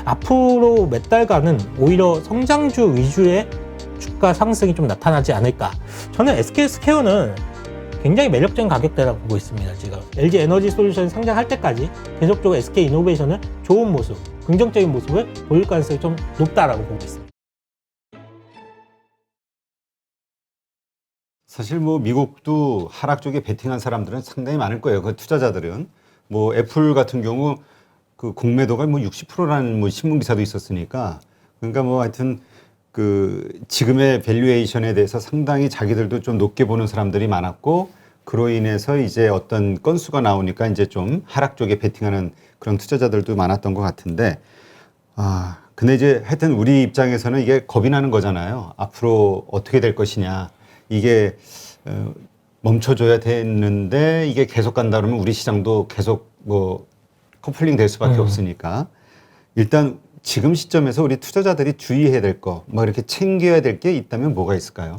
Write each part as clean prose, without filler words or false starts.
앞으로 몇 달간은 오히려 성장주 위주의 주가 상승이 좀 나타나지 않을까. 저는 SK스퀘어는 굉장히 매력적인 가격대라고 보고 있습니다. 지금 LG 에너지 솔루션이 상장할 때까지 계속적으로 SK 이노베이션은 좋은 모습, 긍정적인 모습을 보일 가능성이 좀 높다라고 보고 있습니다. 사실 뭐 미국도 하락 쪽에 베팅한 사람들은 상당히 많을 거예요. 그 투자자들은 뭐 애플 같은 경우 그 공매도가 뭐 60%라는 뭐 신문 기사도 있었으니까, 그러니까 뭐 하여튼 그 지금의 밸류에이션에 대해서 상당히 자기들도 좀 높게 보는 사람들이 많았고, 그로 인해서 이제 어떤 건수가 나오니까 이제 좀 하락 쪽에 베팅하는 그런 투자자들도 많았던 것 같은데, 근데 이제 하여튼 우리 입장에서는 이게 겁이 나는 거잖아요. 앞으로 어떻게 될 것이냐. 이게 멈춰줘야 되는데 이게 계속 간다 그러면 우리 시장도 계속 뭐 커플링 될 수밖에 없으니까, 일단 지금 시점에서 우리 투자자들이 주의해야 될 거, 뭐 이렇게 챙겨야 될 게 있다면 뭐가 있을까요?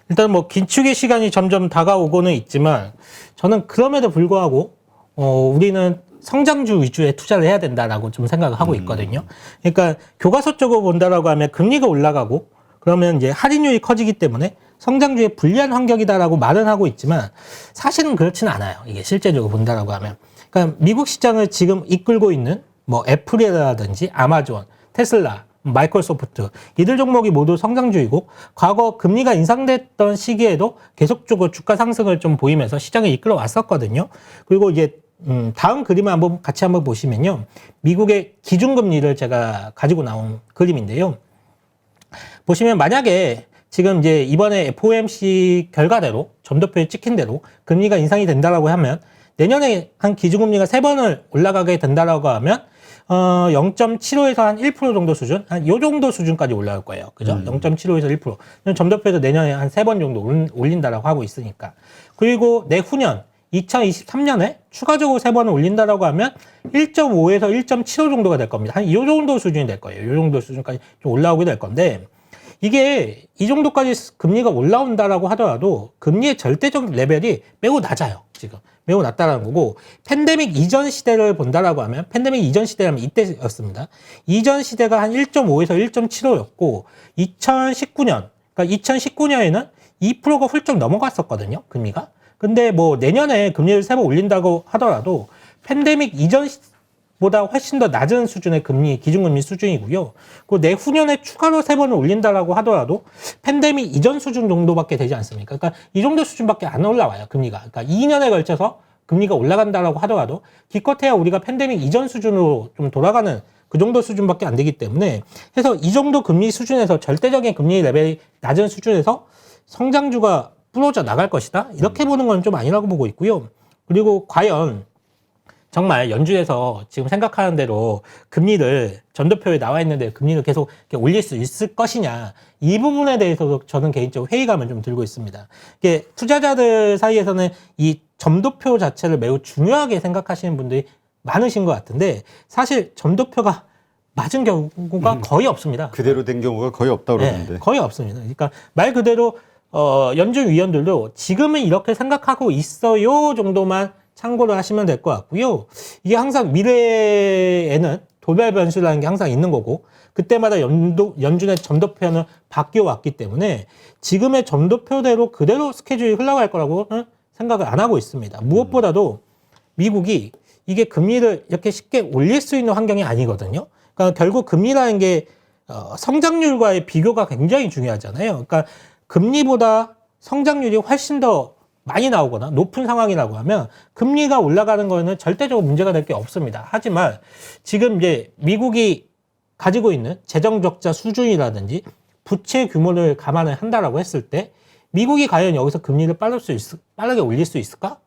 일단 뭐 긴축의 시간이 점점 다가오고는 있지만, 저는 그럼에도 불구하고 우리는 성장주 위주의 투자를 해야 된다라고 좀 생각을 하고 있거든요. 그러니까 교과서 쪽으로 본다라고 하면 금리가 올라가고 그러면 이제 할인율이 커지기 때문에 성장주에 불리한 환경이다라고 말은 하고 있지만, 사실은 그렇지는 않아요. 이게 실제적으로 본다라고 하면. 그러니까 미국 시장을 지금 이끌고 있는 뭐 애플이라든지 아마존, 테슬라, 마이크로소프트, 이들 종목이 모두 성장주이고, 과거 금리가 인상됐던 시기에도 계속적으로 주가 상승을 좀 보이면서 시장을 이끌어 왔었거든요. 그리고 이제 다음 그림을 같이 한번 보시면요, 미국의 기준금리를 제가 가지고 나온 그림인데요. 보시면 만약에 지금 이제 이번에 FOMC 결과대로 점도표에 찍힌 대로 금리가 인상이 된다라고 하면, 내년에 한 기준금리가 3번을 올라가게 된다라고 하면 0.75에서 한 1% 정도 수준, 한 요 정도 수준까지 올라갈 거예요. 그죠? 0.75에서 1%. 점도표에서 내년에 한 3번 정도 올린다라고 하고 있으니까. 그리고 내후년 2023년에 추가적으로 3번을 올린다라고 하면 1.5에서 1.75 정도가 될 겁니다. 한 이 정도 수준이 될 거예요. 이 정도 수준까지 좀 올라오게 될 건데, 이게 이 정도까지 금리가 올라온다라고 하더라도 금리의 절대적 레벨이 매우 낮아요. 지금 매우 낮다라는 거고, 팬데믹 이전 시대를 본다라고 하면, 팬데믹 이전 시대라면 이때였습니다. 이전 시대가 한 1.5에서 1.75였고 2019년, 그러니까 2019년에는 2%가 훌쩍 넘어갔었거든요, 금리가. 근데 뭐 내년에 금리를 3번 올린다고 하더라도 팬데믹 이전 보다 훨씬 더 낮은 수준의 금리, 기준금리 수준이고요. 그리고 내후년에 추가로 3번을 올린다라고 하더라도 팬데믹 이전 수준 정도밖에 되지 않습니까? 그러니까 이 정도 수준밖에 안 올라와요, 금리가. 그러니까 2년에 걸쳐서 금리가 올라간다라고 하더라도 기껏해야 우리가 팬데믹 이전 수준으로 좀 돌아가는 그 정도 수준밖에 안 되기 때문에, 해서 이 정도 금리 수준에서, 절대적인 금리 레벨이 낮은 수준에서 성장주가 부러져 나갈 것이다, 이렇게 보는 건 좀 아니라고 보고 있고요. 그리고 과연 정말 연준에서 지금 생각하는 대로 금리를, 전도표에 나와 있는데 금리를 계속 이렇게 올릴 수 있을 것이냐, 이 부분에 대해서도 저는 개인적으로 회의감을 좀 들고 있습니다. 이게 투자자들 사이에서는 이 점도표 자체를 매우 중요하게 생각하시는 분들이 많으신 것 같은데, 사실 점도표가 맞은 경우가 거의 없습니다. 그대로 된 경우가 거의 없다고 그러는데. 네, 거의 없습니다. 그러니까 말 그대로 연준 위원들도 지금은 이렇게 생각하고 있어요 정도만 참고를 하시면 될 것 같고요. 이게 항상 미래에는 돌발 변수라는 게 항상 있는 거고, 그때마다 연준의 점도표는 바뀌어 왔기 때문에 지금의 점도표대로 그대로 스케줄이 흘러갈 거라고는 생각을 안 하고 있습니다. 무엇보다도 미국이 이게 금리를 이렇게 쉽게 올릴 수 있는 환경이 아니거든요. 그러니까 결국 금리라는 게 성장률과의 비교가 굉장히 중요하잖아요. 그러니까 금리보다 성장률이 훨씬 더 많이 나오거나 높은 상황이라고 하면 금리가 올라가는 거는 절대적으로 문제가 될 게 없습니다. 하지만 지금 이제 미국이 가지고 있는 재정 적자 수준이라든지 부채 규모를 감안을 한다라고 했을 때, 미국이 과연 여기서 금리를 빠르게 올릴 수 있을까?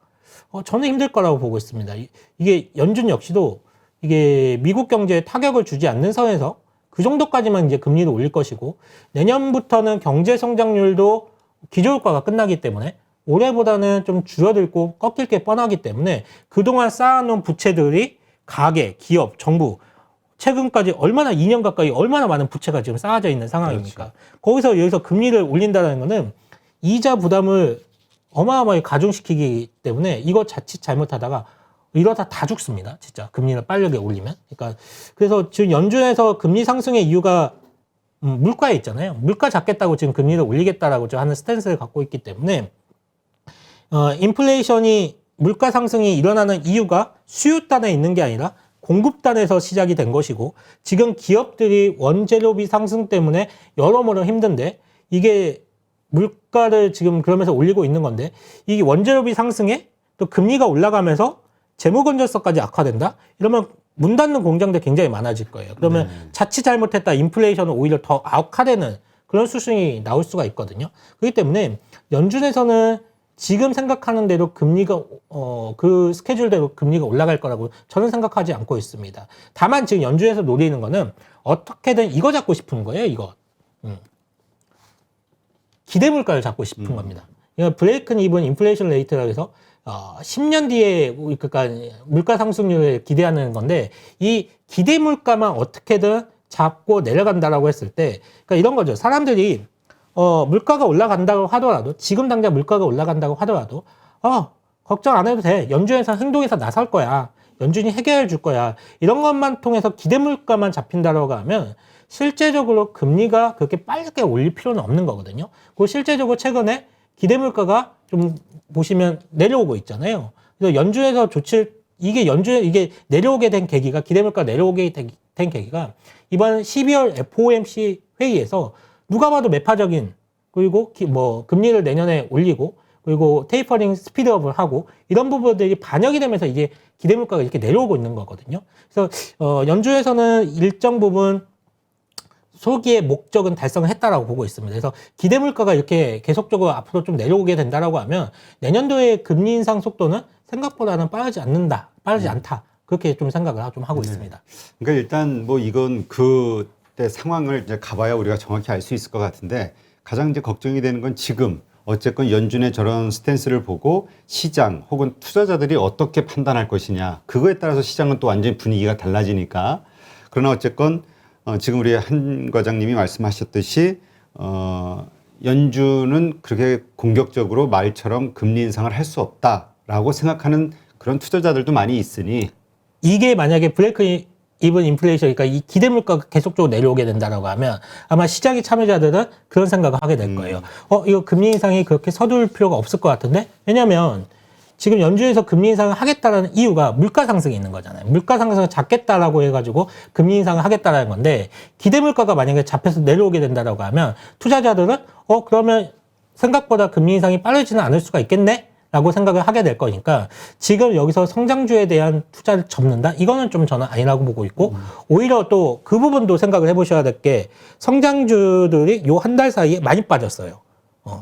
저는 힘들 거라고 보고 있습니다. 이게 연준 역시도 이게 미국 경제에 타격을 주지 않는 선에서 그 정도까지만 이제 금리를 올릴 것이고, 내년부터는 경제 성장률도 기저효과가 끝나기 때문에 올해보다는 좀 줄어들고 꺾일 게 뻔하기 때문에 그동안 쌓아놓은 부채들이 가계, 기업, 정부, 최근까지 2년 가까이 얼마나 많은 부채가 지금 쌓아져 있는 상황입니까? 그렇죠. 여기서 금리를 올린다는 거는 이자 부담을 어마어마하게 가중시키기 때문에 이거 자칫 잘못하다가 이러다 다 죽습니다. 진짜 금리를 빠르게 올리면. 그러니까 그래서 지금 연준에서 금리 상승의 이유가 물가에 있잖아요. 물가 잡겠다고 지금 금리를 올리겠다라고 하는 스탠스를 갖고 있기 때문에 인플레이션이 물가 상승이 일어나는 이유가 수요단에 있는 게 아니라 공급단에서 시작이 된 것이고 지금 기업들이 원재료비 상승 때문에 여러모로 힘든데 이게 물가를 지금 그러면서 올리고 있는 건데 이게 원재료비 상승에 또 금리가 올라가면서 재무 건전성까지 악화된다? 이러면 문 닫는 공장들 굉장히 많아질 거예요. 그러면 자칫 잘못했다 인플레이션은 오히려 더 악화되는 그런 수준이 나올 수가 있거든요. 그렇기 때문에 연준에서는 지금 생각하는 대로 금리가 그 스케줄대로 금리가 올라갈 거라고 저는 생각하지 않고 있습니다. 다만 지금 연준에서 노리는 거는 어떻게든 이거 잡고 싶은 거예요. 이거 기대 물가를 잡고 싶은 겁니다. 브레이크 이븐 인플레이션 레이트라고 해서 10년 뒤에 그러니까 물가 상승률을 기대하는 건데 이 기대 물가만 어떻게든 잡고 내려간다라고 했을 때 그러니까 이런 거죠. 사람들이 물가가 올라간다고 하더라도 지금 당장 물가가 올라간다고 하더라도 걱정 안 해도 돼. 연준에서 행동에서 나설 거야. 연준이 해결해 줄 거야. 이런 것만 통해서 기대 물가만 잡힌다라고 하면 실제적으로 금리가 그렇게 빠르게 올릴 필요는 없는 거거든요. 그리고 실제적으로 최근에 기대 물가가 좀 보시면 내려오고 있잖아요. 그래서 연준에서 이게 내려오게 된 계기가 기대 물가 내려오게 된 계기가 이번 12월 FOMC 회의에서 누가 봐도 매파적인 그리고 금리를 내년에 올리고 그리고 테이퍼링 스피드업을 하고 이런 부분들이 반영이 되면서 이게 기대 물가가 이렇게 내려오고 있는 거거든요. 그래서 연준에서는 일정 부분 소기의 목적은 달성을 했다라고 보고 있습니다. 그래서 기대 물가가 이렇게 계속적으로 앞으로 좀 내려오게 된다라고 하면 내년도의 금리 인상 속도는 생각보다는 빠르지 않다. 그렇게 좀 생각을 좀 하고 있습니다. 그러니까 일단 뭐 이건 그때 상황을 이제 가봐야 우리가 정확히 알 수 있을 것 같은데 가장 이제 걱정이 되는 건 지금 어쨌건 연준의 저런 스탠스를 보고 시장 혹은 투자자들이 어떻게 판단할 것이냐 그거에 따라서 시장은 또 완전히 분위기가 달라지니까 그러나 어쨌건 지금 우리 한 과장님이 말씀하셨듯이 연준은 그렇게 공격적으로 말처럼 금리 인상을 할 수 없다라고 생각하는 그런 투자자들도 많이 있으니 이게 만약에 브레이크 이븐 인플레이션, 그러니까 이 기대 물가가 계속적으로 내려오게 된다라고 하면 아마 시장의 참여자들은 그런 생각을 하게 될 거예요. 이거 금리 인상이 그렇게 서둘 필요가 없을 것 같은데? 왜냐하면 지금 연준에서 금리 인상을 하겠다라는 이유가 물가 상승이 있는 거잖아요. 물가 상승을 잡겠다라고 해가지고 금리 인상을 하겠다라는 건데 기대 물가가 만약에 잡혀서 내려오게 된다라고 하면 투자자들은 그러면 생각보다 금리 인상이 빠르지는 않을 수가 있겠네? 라고 생각을 하게 될 거니까 지금 여기서 성장주에 대한 투자를 접는다? 이거는 좀 저는 아니라고 보고 있고 오히려 또 그 부분도 생각을 해보셔야 될 게 성장주들이 요 한 달 사이에 많이 빠졌어요.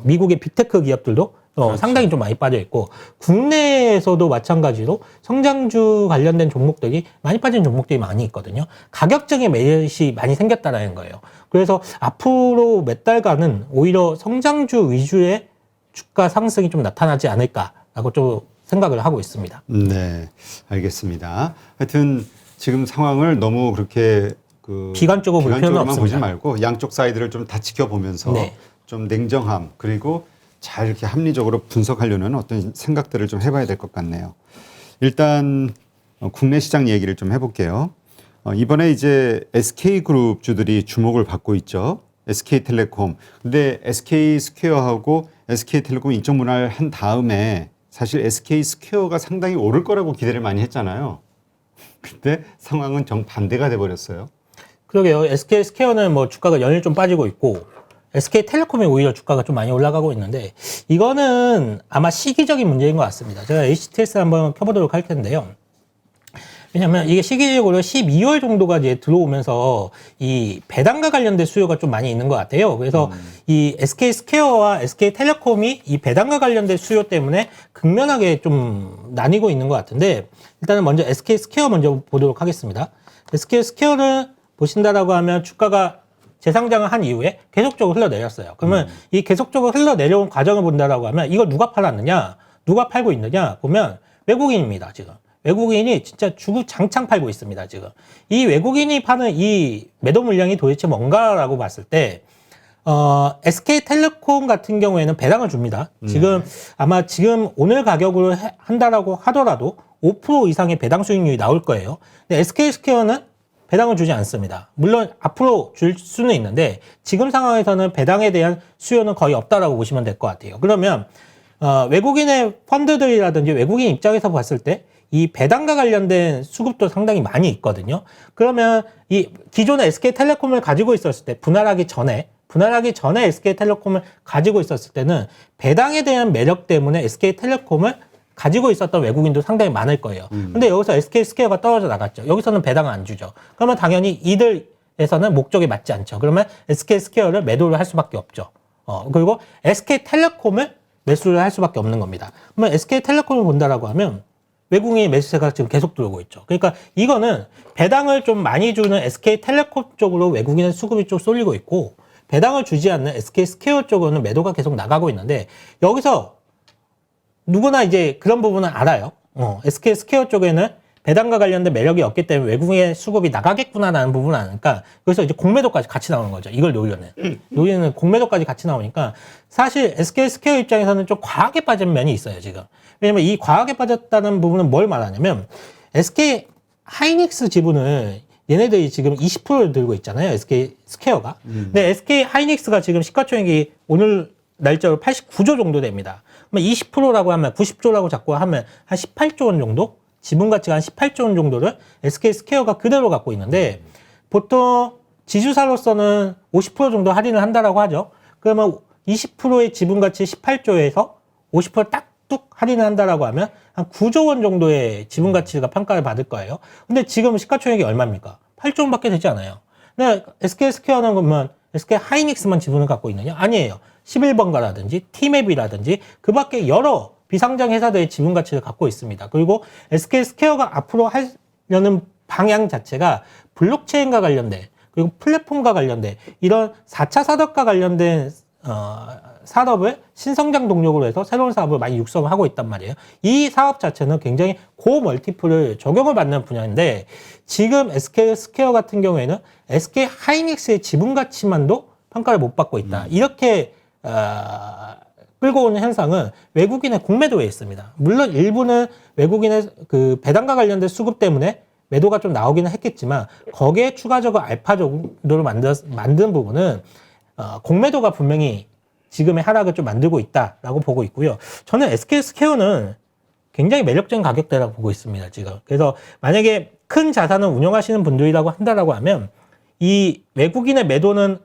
미국의 빅테크 기업들도 그렇죠. 상당히 좀 많이 빠져 있고 국내에서도 마찬가지로 성장주 관련된 종목들이 많이 빠진 종목들이 많이 있거든요. 가격적인 매릿이 많이 생겼다는 거예요. 그래서 앞으로 몇 달간은 오히려 성장주 위주의 주가 상승이 좀 나타나지 않을까라고 좀 생각을 하고 있습니다. 네, 알겠습니다. 하여튼 지금 상황을 너무 그렇게 비관적으로 볼 필요는 없습니다. 보지 말고 양쪽 사이드를 좀 다 지켜보면서 좀 냉정함 그리고 잘 이렇게 합리적으로 분석하려는 어떤 생각들을 좀 해봐야 될 것 같네요. 일단 국내 시장 얘기를 좀 해볼게요. 이번에 이제 SK그룹 주들이 주목을 받고 있죠. SK텔레콤. 근데 SK스퀘어하고 SK텔레콤 인적 분할 한 다음에 사실 SK스퀘어가 상당히 오를 거라고 기대를 많이 했잖아요. 근데 상황은 정반대가 돼버렸어요. 그러게요. SK스퀘어는 주가가 연일 좀 빠지고 있고 SK텔레콤이 오히려 주가가 좀 많이 올라가고 있는데 이거는 아마 시기적인 문제인 것 같습니다. 제가 HTS 한번 켜보도록 할 텐데요. 왜냐면 이게 시기적으로 12월 정도가 이제 들어오면서 이 배당과 관련된 수요가 좀 많이 있는 것 같아요. 그래서 이 SK스퀘어와 SK텔레콤이 이 배당과 관련된 수요 때문에 극명하게 좀 나뉘고 있는 것 같은데 일단은 먼저 SK스퀘어 먼저 보도록 하겠습니다. SK스퀘어는 보신다라고 하면 주가가 재상장을 한 이후에 계속적으로 흘러내렸어요. 그러면 이 계속적으로 흘러내려온 과정을 본다라고 하면 이걸 누가 팔았느냐, 누가 팔고 있느냐 보면 외국인입니다, 지금. 외국인이 진짜 주구장창 팔고 있습니다, 지금. 이 외국인이 파는 이 매도 물량이 도대체 뭔가라고 봤을 때, SK텔레콤 같은 경우에는 배당을 줍니다. 지금 아마 지금 오늘 가격으로 한다라고 하더라도 5% 이상의 배당 수익률이 나올 거예요. 근데 SK스퀘어는 배당을 주지 않습니다. 물론 앞으로 줄 수는 있는데 지금 상황에서는 배당에 대한 수요는 거의 없다라고 보시면 될 것 같아요. 그러면 외국인의 펀드들이라든지 외국인 입장에서 봤을 때 이 배당과 관련된 수급도 상당히 많이 있거든요. 그러면 이 기존의 SK텔레콤을 가지고 있었을 때 분할하기 전에 SK텔레콤을 가지고 있었을 때는 배당에 대한 매력 때문에 SK텔레콤을 가지고 있었던 외국인도 상당히 많을 거예요. 근데 여기서 SK스퀘어가 떨어져 나갔죠. 여기서는 배당을 안 주죠. 그러면 당연히 이들에서는 목적에 맞지 않죠. 그러면 SK스퀘어를 매도를 할 수밖에 없죠. 그리고 SK텔레콤을 매수를 할 수밖에 없는 겁니다. 그러면 SK텔레콤을 본다라고 하면 외국인의 매수세가 지금 계속 들어오고 있죠. 그러니까 이거는 배당을 좀 많이 주는 SK텔레콤 쪽으로 외국인의 수급이 좀 쏠리고 있고 배당을 주지 않는 SK스퀘어 쪽으로는 매도가 계속 나가고 있는데 여기서 누구나 이제 그런 부분은 알아요. SK스퀘어 쪽에는 배당과 관련된 매력이 없기 때문에 외국인의 수급이 나가겠구나라는 부분을 아니까 그래서 이제 공매도까지 같이 나오는 거죠. 이걸 노리는 공매도까지 같이 나오니까 사실 SK스퀘어 입장에서는 좀 과하게 빠진 면이 있어요, 지금. 왜냐면 이 과하게 빠졌다는 부분은 뭘 말하냐면 SK 하이닉스 지분을 얘네들이 지금 20%를 들고 있잖아요. SK스퀘어가. 근데 SK 하이닉스가 지금 시가총액이 오늘 날짜로 89조 정도 됩니다. 그러면 20%라고 하면 90조라고 자꾸 하면 한 18조 원 정도? 지분 가치가 한 18조 원 정도를 SK스퀘어가 그대로 갖고 있는데 보통 지주사로서는 50% 정도 할인을 한다라고 하죠. 그러면 20%의 지분 가치 18조에서 50%딱 뚝 할인을 한다라고 하면 한 9조 원 정도의 지분 가치가 평가를 받을 거예요. 근데 지금 시가총액이 얼마입니까? 8조 원밖에 되지 않아요. 근데 SK스퀘어는 그러면 SK 하이닉스만 지분을 갖고 있느냐? 아니에요. 11번가라든지 티맵이라든지 그 밖에 여러 비상장 회사들의 지분 가치를 갖고 있습니다. 그리고 SK스퀘어가 앞으로 하려는 방향 자체가 블록체인과 관련된 그리고 플랫폼과 관련된 이런 4차 산업과 관련된 산업을 신성장 동력으로 해서 새로운 사업을 많이 육성을 하고 있단 말이에요. 이 사업 자체는 굉장히 고멀티플을 적용을 받는 분야인데 지금 SK스퀘어 같은 경우에는 SK 하이닉스의 지분 가치만도 평가를 못 받고 있다. 이렇게 끌고 오는 현상은 외국인의 공매도에 있습니다. 물론 일부는 외국인의 그 배당과 관련된 수급 때문에 매도가 좀 나오기는 했겠지만 거기에 추가적으로 알파 정도로 만든 부분은 공매도가 분명히 지금의 하락을 좀 만들고 있다라고 보고 있고요. 저는 SK스퀘어는 굉장히 매력적인 가격대라고 보고 있습니다, 지금. 그래서 만약에 큰 자산을 운영하시는 분들이라고 한다라고 하면 이 외국인의 매도는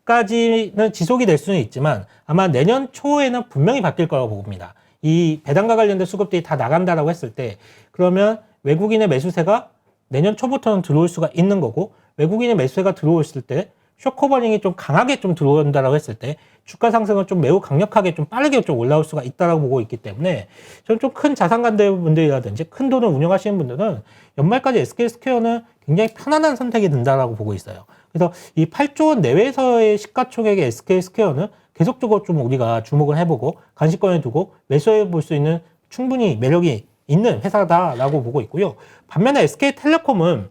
연말까지는 지속이 될 수는 있지만 아마 내년 초에는 분명히 바뀔 거라고 봅니다. 이 배당과 관련된 수급들이 다 나간다라고 했을 때 그러면 외국인의 매수세가 내년 초부터는 들어올 수가 있는 거고 외국인의 매수세가 들어왔을 때 쇼커버닝이 좀 강하게 좀 들어온다라고 했을 때 주가 상승은 좀 매우 강력하게 좀 빠르게 좀 올라올 수가 있다라고 보고 있기 때문에 저는 좀 큰 자산 관대 분들이라든지 큰 돈을 운영하시는 분들은 연말까지 SK스퀘어는 굉장히 편안한 선택이 된다라고 보고 있어요. 그래서 이 8조 원 내외에서의 시가총액의 SK스퀘어는 계속적으로 좀 우리가 주목을 해보고 간식권에 두고 매수해 볼 수 있는 충분히 매력이 있는 회사다라고 보고 있고요. 반면에 SK텔레콤은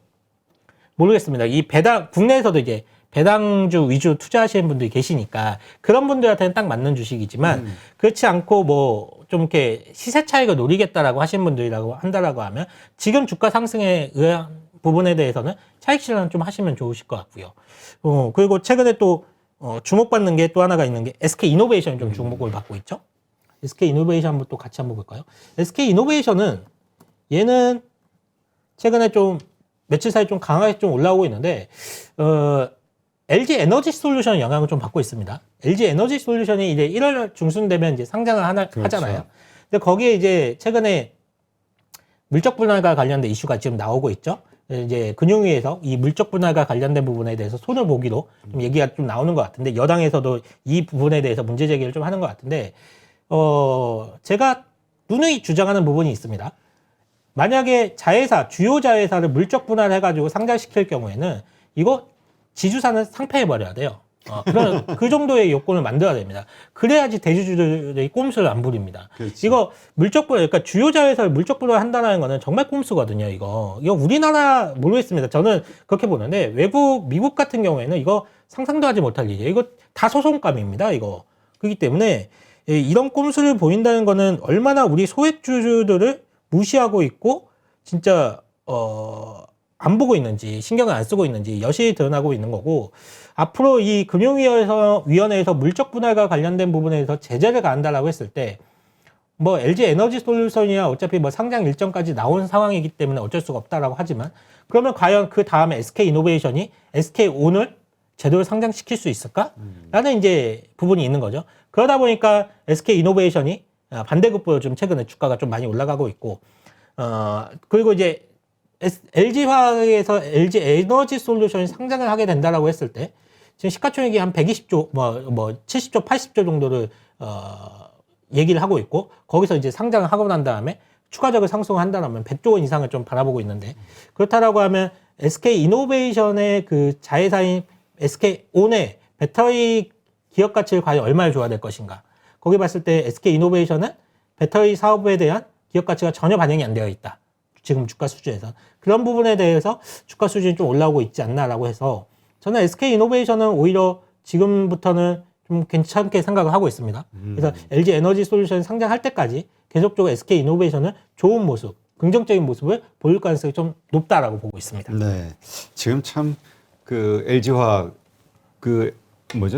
모르겠습니다. 이 배당 국내에서도 이제 배당주 위주 투자하시는 분들이 계시니까 그런 분들한테는 딱 맞는 주식이지만 그렇지 않고 뭐 좀 이렇게 시세 차익을 노리겠다라고 하시는 분들이라고 한다라고 하면 지금 주가 상승에 의한 부분에 대해서는 차익 실현 좀 하시면 좋으실 것 같고요. 그리고 최근에 또 주목받는 게 또 하나가 있는 게 SK이노베이션이 좀 주목을 받고 있죠. SK이노베이션 한번 또 같이 한번 볼까요? SK이노베이션은 얘는 최근에 좀 며칠 사이 좀 강하게 좀 올라오고 있는데 LG 에너지 솔루션 영향을 좀 받고 있습니다. LG 에너지 솔루션이 이제 1월 중순 되면 이제 상장을 하잖아요. 근데 거기에 이제 최근에 물적 분할과 관련된 이슈가 지금 나오고 있죠. 이제 금융위에서 이 물적 분할과 관련된 부분에 대해서 손을 보기로 좀 얘기가 좀 나오는 것 같은데 여당에서도 이 부분에 대해서 문제 제기를 좀 하는 것 같은데 제가 누누이 주장하는 부분이 있습니다. 만약에 자회사, 주요 자회사를 물적 분할해가지고 상장시킬 경우에는 이거 지주사는 상폐해버려야 돼요. 그런 그 정도의 요건을 만들어야 됩니다. 그래야지 대주주들이 꼼수를 안 부립니다. 그렇지. 이거 물적 분할, 그러니까 주요 자회사를 물적 분할한다는 거는 정말 꼼수거든요. 이거 우리나라 모르겠습니다. 저는 그렇게 보는데 외국 미국 같은 경우에는 이거 상상도 하지 못할 일이에요. 이거 다 소송감입니다. 이거 그렇기 때문에 이런 꼼수를 보인다는 거는 얼마나 우리 소액주주들을 무시하고 있고 진짜 안 보고 있는지 신경을 안 쓰고 있는지 여실히 드러나고 있는 거고 앞으로 이 금융위원회에서 물적 분할과 관련된 부분에 대해서 제재를 가한다라고 했을 때 뭐 LG 에너지 솔루션이야 어차피 뭐 상장 일정까지 나온 상황이기 때문에 어쩔 수가 없다라고 하지만 그러면 과연 그 다음에 SK 이노베이션이 SK온을 제대로 상장시킬 수 있을까? 라는 이제 부분이 있는 거죠. 그러다 보니까 SK 이노베이션이 반대급부로 좀 최근에 주가가 좀 많이 올라가고 있고 그리고 이제 LG화학에서 LG 에너지 솔루션이 상장을 하게 된다라고 했을 때 지금 시가총액이 한 120조, 70조, 80조 정도를 얘기를 하고 있고 거기서 이제 상장을 하고 난 다음에 추가적으로 상승을 한다면 100조 원 이상을 좀 바라보고 있는데 그렇다라고 하면 SK 이노베이션의 그 자회사인 SK온의 배터리 기업 가치를 과연 얼마를 줘야 될 것인가? 거기 봤을 때 SK 이노베이션은 배터리 사업에 대한 기업 가치가 전혀 반영이 안 되어 있다. 지금 주가 수준에서. 그런 부분에 대해서 주가 수준이 좀 올라오고 있지 않나라고 해서 저는 SK 이노베이션은 오히려 지금부터는 좀 괜찮게 생각을 하고 있습니다. 그래서 LG 에너지 솔루션 상장할 때까지 계속적으로 SK 이노베이션은 좋은 모습, 긍정적인 모습을 보일 가능성이 좀 높다라고 보고 있습니다. 네. 지금 참 그 LG화학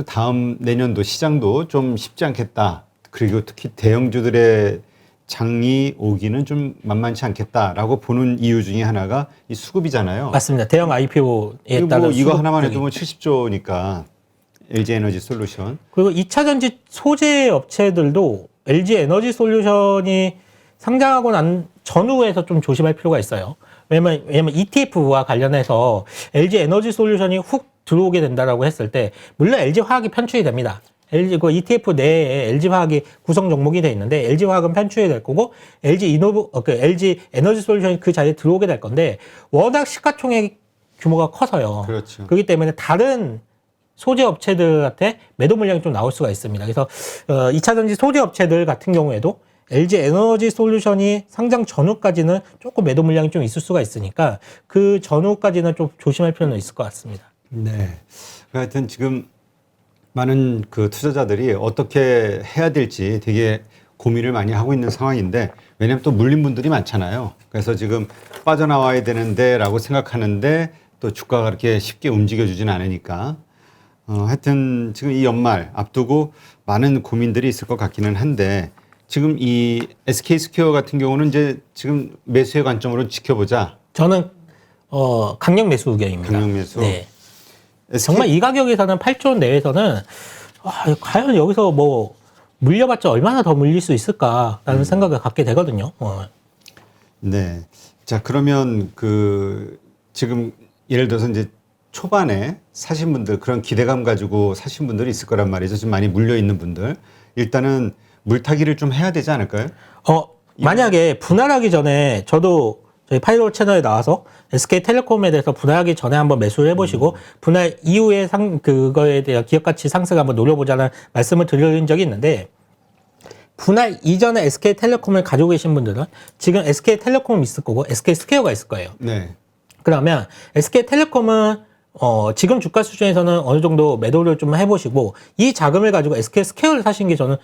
다음 내년도 시장도 좀 쉽지 않겠다. 그리고 특히 대형주들의 장이 오기는 좀 만만치 않겠다라고 보는 이유 중에 하나가 이 수급이잖아요. 맞습니다. 대형 IPO에 따른 뭐 이거 수급 하나만 해도 쪽이. 뭐 70조니까 LG 에너지 솔루션. 그리고 2차 전지 소재 업체들도 LG 에너지 솔루션이 상장하고 난 전후에서 좀 조심할 필요가 있어요. 왜냐면 ETF와 관련해서 LG 에너지 솔루션이 훅 들어오게 된다라고 했을 때 물론 LG 화학이 편출이 됩니다. LG 그 ETF 내에 LG 화학이 구성 종목이 돼 있는데 LG 화학은 편출이 될 거고 LG 에너지 솔루션이 그 자리에 들어오게 될 건데 워낙 시가총액 규모가 커서요. 그렇죠. 그렇기 때문에 다른 소재 업체들한테 매도 물량이 좀 나올 수가 있습니다. 그래서 2차 전지 소재 업체들 같은 경우에도 LG 에너지 솔루션이 상장 전후까지는 조금 매도 물량이 좀 있을 수가 있으니까 그 전후까지는 좀 조심할 필요는 있을 것 같습니다. 네. 하여튼 지금 많은 그 투자자들이 어떻게 해야 될지 되게 고민을 많이 하고 있는 상황인데 왜냐하면 또 물린 분들이 많잖아요. 그래서 지금 빠져나와야 되는데라고 생각하는데 또 주가가 그렇게 쉽게 움직여주진 않으니까 하여튼 지금 이 연말 앞두고 많은 고민들이 있을 것 같기는 한데 지금 이 SK 스퀘어 같은 경우는 이제 지금 매수의 관점으로 지켜보자. 저는 강력 매수 의견입니다. 강력 매수. 네. SK 정말 이 가격에서는 8조 원 내에서는 과연 여기서 뭐 물려봤자 얼마나 더 물릴 수 있을까라는 생각을 갖게 되거든요. 네. 자, 그러면 그 지금 예를 들어서 이제 초반에 사신 분들 그런 기대감 가지고 사신 분들이 있을 거란 말이죠. 지금 많이 물려 있는 분들. 일단은 물타기를 좀 해야 되지 않을까요? 만약에 분할하기 전에 저도 저희 파이로 채널에 나와서 SK텔레콤에 대해서 분할하기 전에 한번 매수를 해보시고 분할 이후에 그거에 대한 기업가치 상승 한번 노려보자는 말씀을 드린 적이 있는데 분할 이전에 SK텔레콤을 가지고 계신 분들은 지금 SK텔레콤이 있을 거고 SK스퀘어가 있을 거예요. 네. 그러면 SK텔레콤은 지금 주가 수준에서는 어느 정도 매도를 좀 해보시고 이 자금을 가지고 SK스퀘어를 사신 게 저는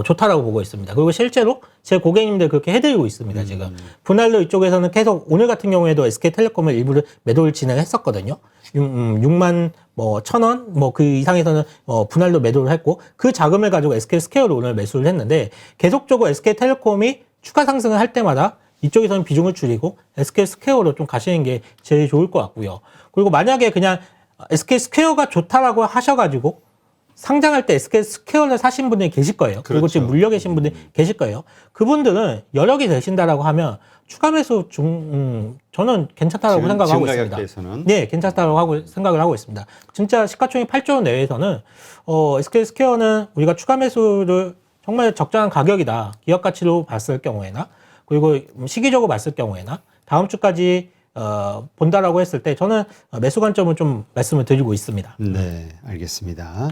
좋다라고 보고 있습니다. 그리고 실제로 제 고객님들 그렇게 해드리고 있습니다. 지금 분할로 이쪽에서는 계속 오늘 같은 경우에도 SK텔레콤을 일부를 매도를 진행했었거든요. 6만 뭐 1,000원 뭐 그 이상에서는 분할로 매도를 했고 그 자금을 가지고 SK스퀘어로 오늘 매수를 했는데 계속적으로 SK텔레콤이 추가 상승을 할 때마다 이쪽에서는 비중을 줄이고 SK스퀘어로 좀 가시는 게 제일 좋을 것 같고요. 그리고 만약에 그냥 SK스퀘어가 좋다라고 하셔가지고 상장할 때 SK스퀘어를 사신 분들이 계실 거예요. 그리고 그렇죠. 지금 물려 계신 분들이 계실 거예요. 그분들은 여력이 되신다라고 하면 추가 매수 저는 괜찮다라고 생각하고 지금 있습니다. 가격대에서는 네, 괜찮다라고 생각을 하고 있습니다. 진짜 시가총액 8조 원 내에서는 SK스퀘어는 우리가 추가 매수를 정말 적정한 가격이다. 기업 가치로 봤을 경우에나 그리고 시기적으로 봤을 경우에나 다음 주까지 본다라고 했을 때 저는 매수 관점을 좀 말씀을 드리고 있습니다. 네, 알겠습니다.